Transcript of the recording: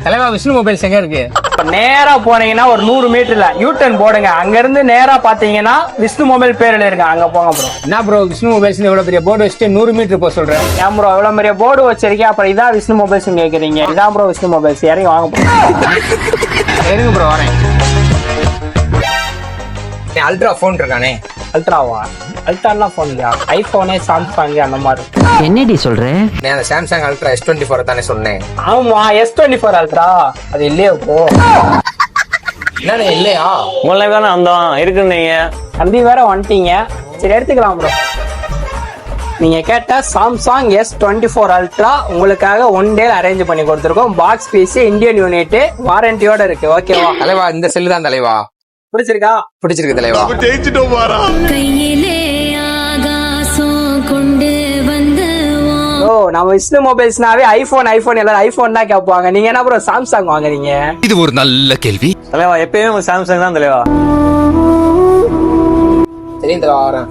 தலைவா விஷ்ணு மொபைல்ஸ் எங்க இருக்கு? இப்ப நேரா போனீங்கன்னா ஒரு 100 மீட்டர்ல யூட்டர்ன் போடுங்க. அங்க இருந்து நேரா பாத்தீங்கன்னா விஷ்ணு மொபைல் பேர்ல இருக்கு, அங்க போங்க ப்ரோ. என்ன ப்ரோ விஷ்ணு மொபைல்ஸ் இவ்வளவு பெரிய போர்டு வச்சுட்டு 100 மீட்டர் போக சொல்றேன்? ஏன் ப்ரோ இவ்வளவு பெரிய போர்டு வச்சிருக்கேன், அப்புறம் இதான் விஷ்ணு மொபைல்ஸ் கேக்குறீங்க? இதான் ப்ரோ விஷ்ணு மொபைல்ஸ், இறங்கி வாங்க ப்ரோ. இருங்க ப்ரோ வரேன். அல்ட்ரா போன் இருக்கானே. அல்ட்ராவா? அல்ட்ராலாம் போன் இல்லையா? ஐபோனே சாம்சங் அந்த மாதிரி. என்னடி சொல்றேன்? நான் அந்த சாம்சங் அல்ட்ரா S24 தானே சொன்னேன். ஆமா S24 அல்ட்ரா அது இல்லையா ப்ரோ? என்ன இல்லையா? உங்களை தானே வந்தோம் இருக்குன்னீங்க. தம்பி வேற வந்துட்டீங்க, சரி எடுத்துக்கலாம் ப்ரோ. நீங்க கேட்ட சாம்சங் S24 அல்ட்ரா உங்களுக்காக 1 டே அரேஞ்ச் பண்ணி கொடுத்துருக்கோம். பாக்ஸ் பீஸ், இந்தியன் யூனிட், வாரண்டியோட இருக்கு. ஓகேவா தலைவா இந்த செல்லு தான் தலைவா. பிடிச்சிருக்கா? பிடிச்சிருக்கு தலைவா. கையிலே ஆகாசம் கொண்டு வந்து ஓ நம்ம விஷ்ணு மொபைல்ஸ்னாவே ஐபோன் எல்லாரும் ஐபோன் தான் கேட்பாங்க. நீங்க என்ன ப்ரோ சாம்சங் வாங்குறீங்க? இது ஒரு நல்ல கேள்வி. தலைவா எப்பயுமே சாம்சங் தான் தலைவா. சரி தலைவா வரேன்.